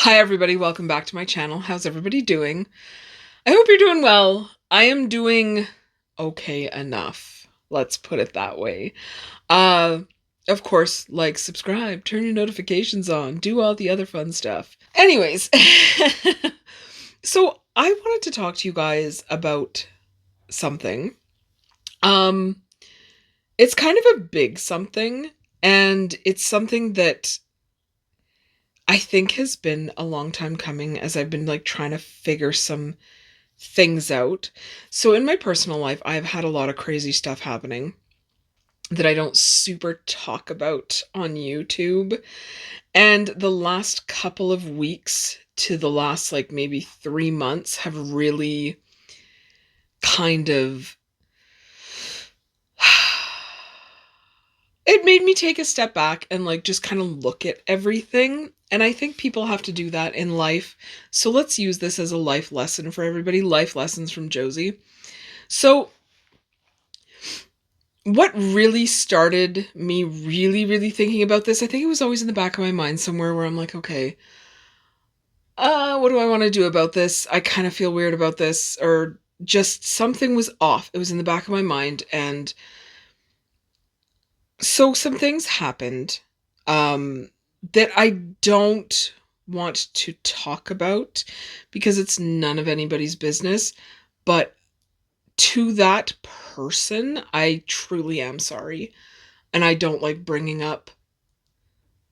Hi everybody, welcome back to my channel. How's everybody doing? I hope you're doing well. I am doing okay enough. Let's put it that way. Uh, of course, like, subscribe, turn your notifications on, do all the other fun stuff. Anyways, so I wanted to talk to you guys about something. Um, it's kind of a big something, and it's something that I think has been a long time coming as I've been like trying to figure some things out. So in my personal life, I've had a lot of crazy stuff happening that I don't super talk about on YouTube. And the last couple of weeks to the last like maybe 3 months have really kind of it made me take a step back and like just kind of look at everything. And I think people have to do that in life. So let's use this as a life lesson for everybody. Life lessons from Josie. So what really started me really thinking about this, I think it was always in the back of my mind somewhere where I'm like, okay, what do I want to do about this? I kind of feel weird about this, or just something was off. It was in the back of my mind. And so some things happened that I don't want to talk about because it's none of anybody's business. But to that person, I truly am sorry. And I don't like bringing up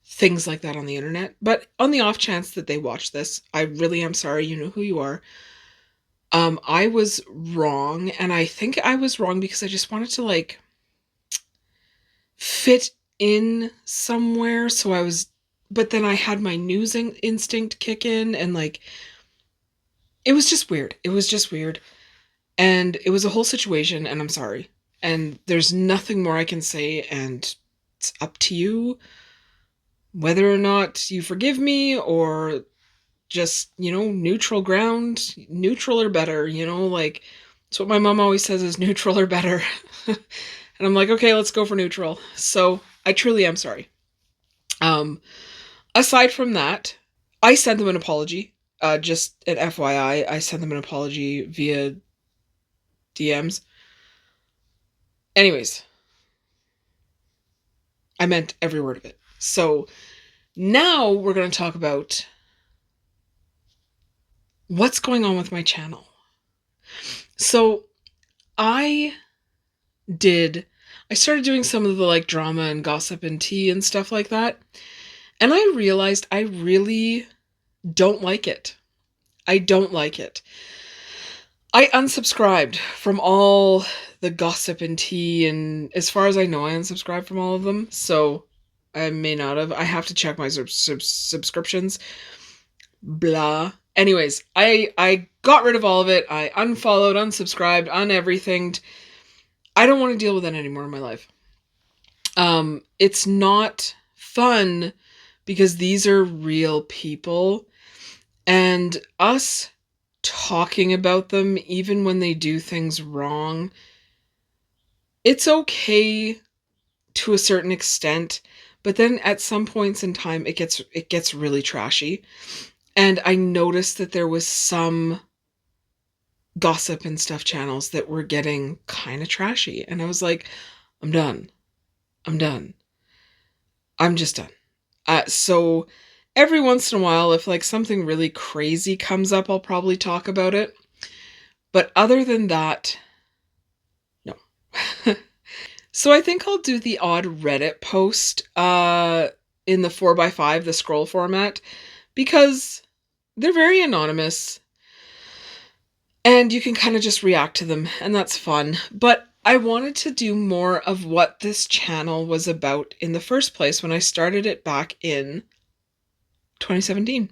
things like that on the internet. But on the off chance that they watch this, I really am sorry. You know who you are. I was wrong. And I think I was wrong because I just wanted to like fit in somewhere. So I was, but then I had my news instinct kick in, and like, it was just weird. It was just weird. And it was a whole situation, and I'm sorry. And there's nothing more I can say, and it's up to you whether or not you forgive me or just, neutral ground, neutral or better, like, it's what my mom always says is neutral or better. And I'm like, okay, let's go for neutral. So I truly am sorry. Aside from that, I sent them an apology. Just an FYI, I sent them an apology via DMs. Anyways, I meant every word of it. So now we're going to talk about what's going on with my channel. So I started doing some of the like drama and gossip and tea and stuff like that. And I realized I really don't like it. I don't like it. I unsubscribed from all the gossip and tea, and as far as I know, I unsubscribed from all of them. So I may not have. I have to check my subscriptions. Blah. Anyways, I got rid of all of it. I unfollowed, unsubscribed, everything. I don't want to deal with that anymore in my life. It's not fun because these are real people, and us talking about them, even when they do things wrong, it's okay to a certain extent, but then at some points in time, it gets really trashy. And I noticed that there was some gossip and stuff channels that were getting kind of trashy. And I was like, I'm done. I'm done. I'm just done. So every once in a while, if like something really crazy comes up, I'll probably talk about it. But other than that, no. So I think I'll do the odd Reddit post in the 4x5, the scroll format, because they're very anonymous. And you can kind of just react to them, and that's fun. But I wanted to do more of what this channel was about in the first place when I started it back in 2017.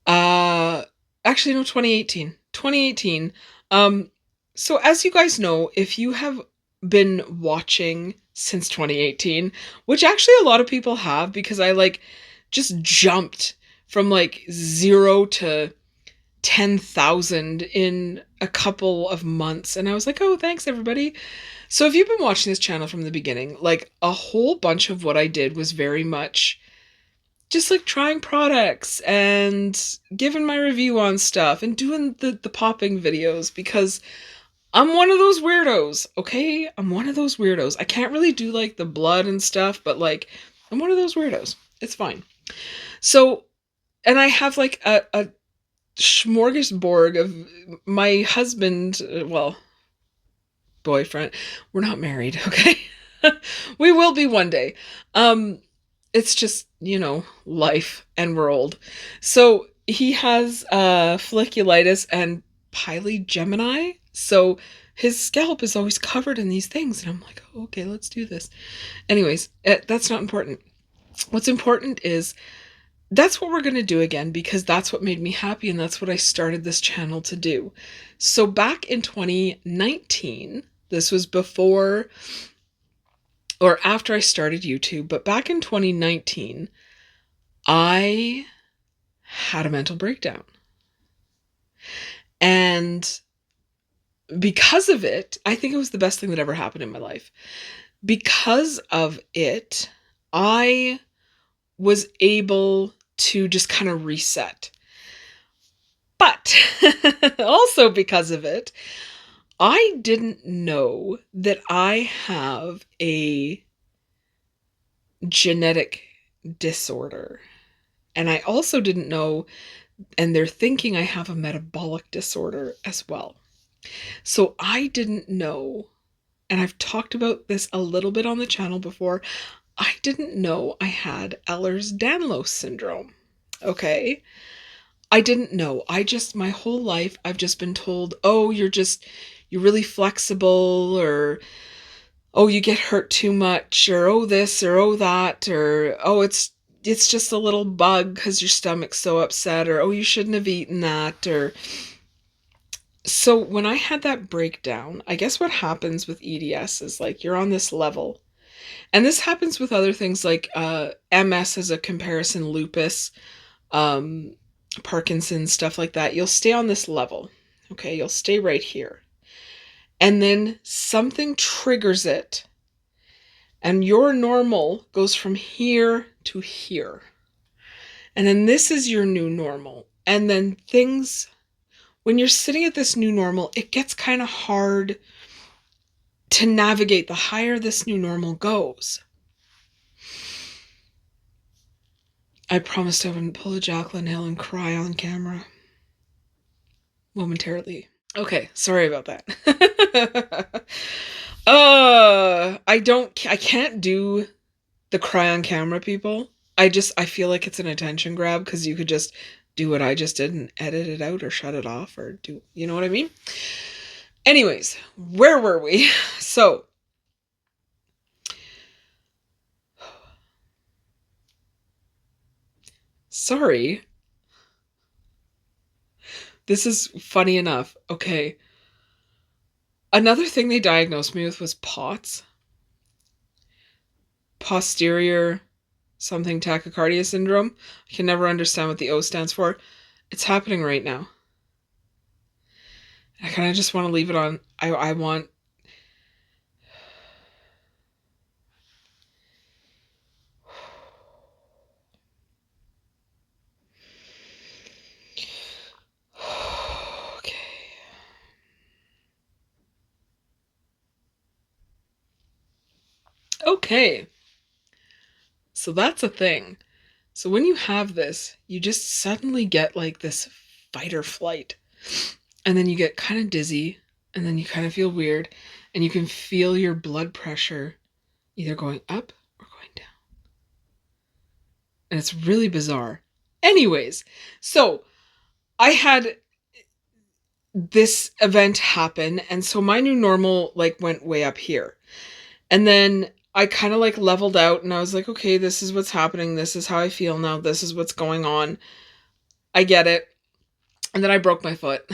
Actually, no, 2018. 2018. So as you guys know, if you have been watching since 2018, which actually a lot of people have, because I like just jumped from like 0 to 10,000 in a couple of months. And I was like, oh, thanks everybody. So if you've been watching this channel from the beginning, like a whole bunch of what I did was very much just like trying products and giving my review on stuff and doing the popping videos, because I'm one of those weirdos, okay? I'm one of those weirdos. I can't really do like the blood and stuff, but like I'm one of those weirdos. It's fine. So, and I have like a smorgasbord of my husband, well, boyfriend. We're not married, okay? We will be one day. It's just, life, and we're old. So he has folliculitis and Gemini. So his scalp is always covered in these things. And I'm like, oh, okay, let's do this. Anyways, that's not important. What's important is that's what we're going to do again, because that's what made me happy and that's what I started this channel to do. So back in 2019, this was before or after I started YouTube, but back in 2019, I had a mental breakdown. And because of it, I think it was the best thing that ever happened in my life. Because of it, I was able to just kind of reset. But also because of it, I didn't know that I have a genetic disorder. And I also didn't know, and they're thinking I have a metabolic disorder as well. So I didn't know, and I've talked about this a little bit on the channel before, I didn't know I had Ehlers-Danlos syndrome. Okay? I didn't know. My whole life, I've just been told, oh, you're really flexible, or, oh, you get hurt too much, or, oh, this, or, oh, that, or, oh, it's just a little bug because your stomach's so upset, or, oh, you shouldn't have eaten that, or... So when I had that breakdown, I guess what happens with EDS is like you're on this level. And this happens with other things like MS as a comparison, lupus, Parkinson's, stuff like that. You'll stay on this level. Okay, you'll stay right here. And then something triggers it. And your normal goes from here to here. And then this is your new normal. And then when you're sitting at this new normal, it gets kind of hard to navigate the higher this new normal goes. I promised I wouldn't pull a Jaclyn Hill and cry on camera. Momentarily. Okay, sorry about that. I can't do the cry on camera people. I feel like it's an attention grab, because you could just do what I just did and edit it out or shut it off or do, you know what I mean? Anyways, where were we? So, sorry. This is funny enough. Okay. Another thing they diagnosed me with was POTS. Posterior something tachycardia syndrome. I can never understand what the O stands for. It's happening right now. I kind of just want to leave it on. I want... Okay. Okay. So that's a thing. So when you have this, you just suddenly get like this fight or flight. And then you get kind of dizzy, and then you kind of feel weird, and you can feel your blood pressure either going up or going down. And it's really bizarre. Anyways, so I had this event happen, and so my new normal like went way up here. And then I kind of like leveled out, and I was like, okay, this is what's happening. This is how I feel now. This is what's going on. I get it. And then I broke my foot.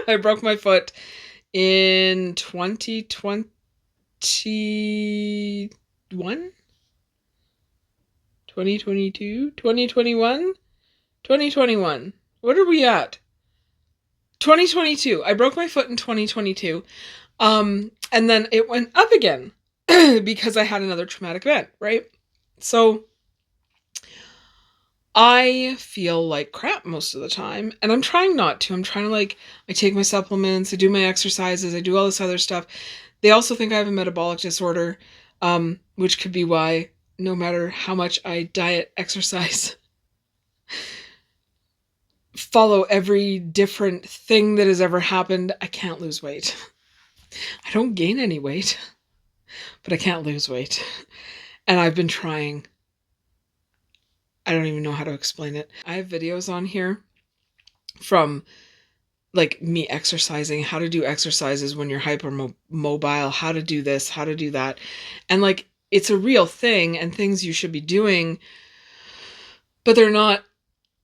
I broke my foot in 2021? 2022? 2021? 2021. What are we at? 2022. I broke my foot in 2022. And then it went up again because I had another traumatic event, right? So I feel like crap most of the time, and I'm trying not to. I'm trying to, like, I take my supplements, I do my exercises, I do all this other stuff. They also think I have a metabolic disorder, which could be why no matter how much I diet, exercise, follow every different thing that has ever happened, I can't lose weight. I don't gain any weight, but I can't lose weight. And I've been trying. I don't even know how to explain it. I have videos on here from like me exercising, how to do exercises when you're hypermobile, how to do this, how to do that. And like, it's a real thing and things you should be doing, but they're not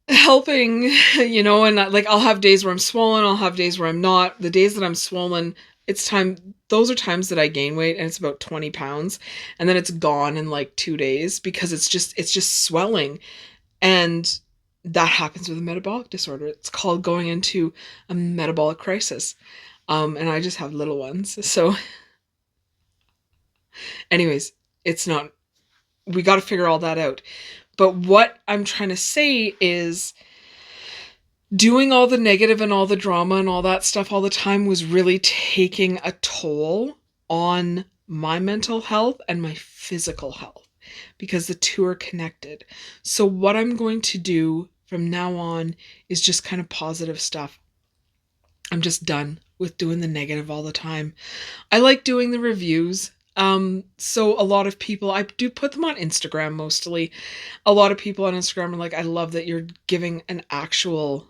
helping, and like, I'll have days where I'm swollen, I'll have days where I'm not. The days that I'm swollen, those are times that I gain weight, and it's about 20 pounds, and then it's gone in like 2 days because it's just swelling. And that happens with a metabolic disorder. It's called going into a metabolic crisis. And I just have little ones. So anyways, we got to figure all that out. But what I'm trying to say is doing all the negative and all the drama and all that stuff all the time was really taking a toll on my mental health and my physical health, because the two are connected. So what I'm going to do from now on is just kind of positive stuff. I'm just done with doing the negative all the time. I like doing the reviews. So a lot of people, I do put them on Instagram mostly. A lot of people on Instagram are like, I love that you're giving an actual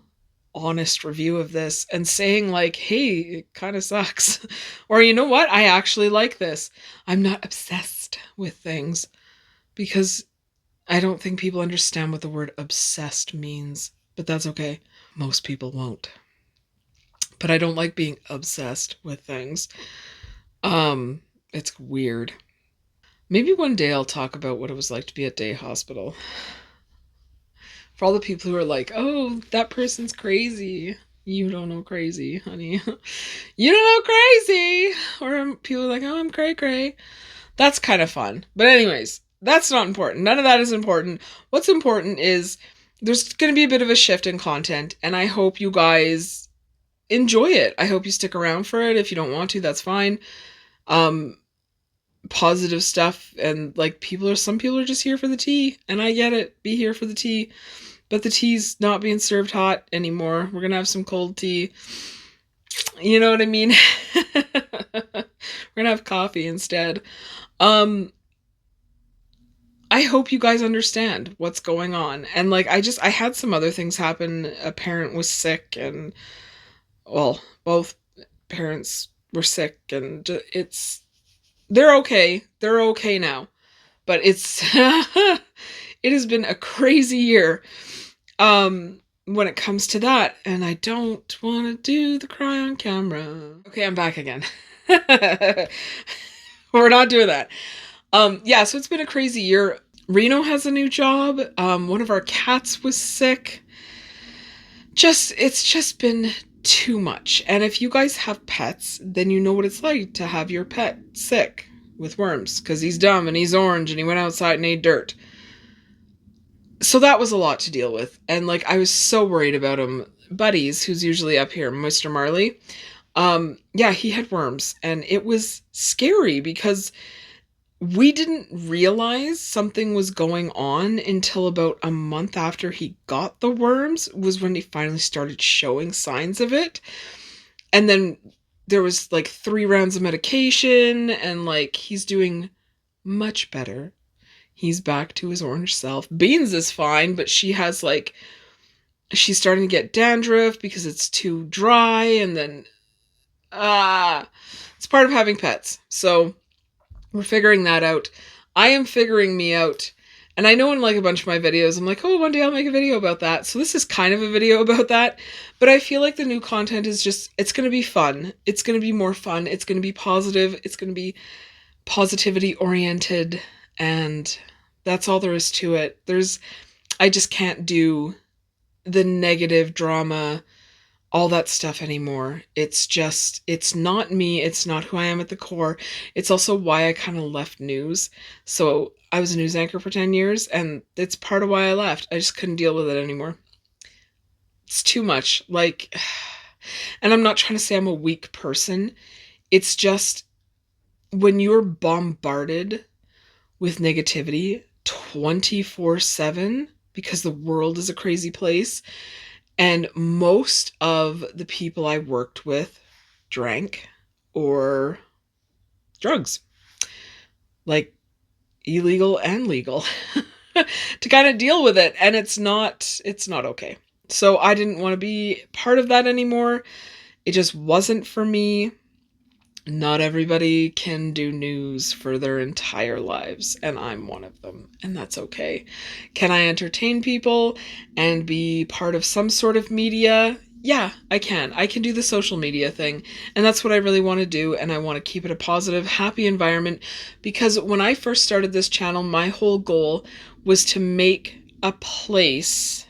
honest review of this and saying like, hey, it kind of sucks. Or, you know what? I actually like this. I'm not obsessed with things, because I don't think people understand what the word obsessed means, but that's okay. Most people won't. But I don't like being obsessed with things. It's weird. Maybe one day I'll talk about what it was like to be at day hospital. For all the people who are like, oh, that person's crazy. You don't know crazy, honey. You don't know crazy. Or people are like, oh, I'm cray cray. That's kind of fun. But anyways, that's not important. None of that is important. What's important is there's going to be a bit of a shift in content, and I hope you guys enjoy it. I hope you stick around for it. If you don't want to, that's fine. Positive stuff, and like, some people are just here for the tea, and I get it. Be here for the tea. But the tea's not being served hot anymore. We're gonna have some cold tea. You know what I mean? We're gonna have coffee instead. I hope you guys understand what's going on. And like, I had some other things happen. A parent was sick, and well, both parents were sick, and they're okay. They're okay now. But it has been a crazy year when it comes to that, and I don't want to do the cry on camera. Okay, I'm back again. We're not doing that. Yeah, so it's been a crazy year. Reno has a new job. One of our cats was sick. It's just been too much. And if you guys have pets, then you know what it's like to have your pet sick with worms, because he's dumb and he's orange and he went outside and ate dirt. So that was a lot to deal with. And like, I was so worried about him. Buddies, who's usually up here, Mr. Marley, yeah, he had worms, and it was scary because we didn't realize something was going on until about a month after he got the worms, was when he finally started showing signs of it. And then there was like 3 rounds of medication, and like, he's doing much better. He's back to his orange self. Beans is fine, but she's starting to get dandruff because it's too dry, and then it's part of having pets. So we're figuring that out. I am figuring me out. And I know in like a bunch of my videos, I'm like, oh, one day I'll make a video about that. So this is kind of a video about that. But I feel like the new content is it's going to be fun. It's going to be more fun. It's going to be positive. It's going to be positivity oriented. And that's all there is to it. I just can't do the negative drama, all that stuff anymore. It's not me. It's not who I am at the core. It's also why I kind of left news. So I was a news anchor for 10 years, and it's part of why I left. I just couldn't deal with it anymore. It's too much. Like, and I'm not trying to say I'm a weak person. It's just when you're bombarded with negativity 24/7 because the world is a crazy place, and most of the people I worked with drank or drugs, like illegal and legal, to kind of deal with it, and it's not okay. So I didn't want to be part of that anymore. It just wasn't for me. Not everybody can do news for their entire lives, and I'm one of them, and that's okay. Can I entertain people and be part of some sort of media? Yeah, I can. I can do the social media thing, and that's what I really want to do, and I want to keep it a positive, happy environment, because when I first started this channel, my whole goal was to make a place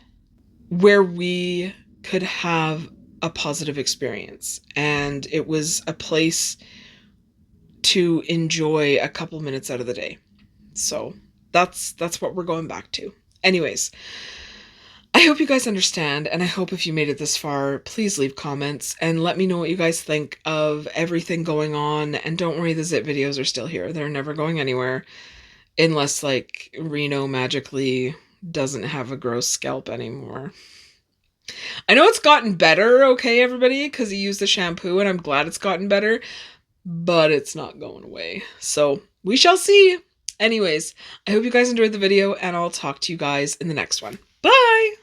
where we could have a positive experience, and it was a place to enjoy a couple minutes out of the day. So that's what we're going back to. Anyways, I hope you guys understand, and I hope if you made it this far, please leave comments and let me know what you guys think of everything going on. And don't worry, the zit videos are still here. They're never going anywhere unless like Reno magically doesn't have a gross scalp anymore. I know it's gotten better, okay, everybody, because he used the shampoo, and I'm glad it's gotten better, but it's not going away. So we shall see. Anyways, I hope you guys enjoyed the video, and I'll talk to you guys in the next one. Bye!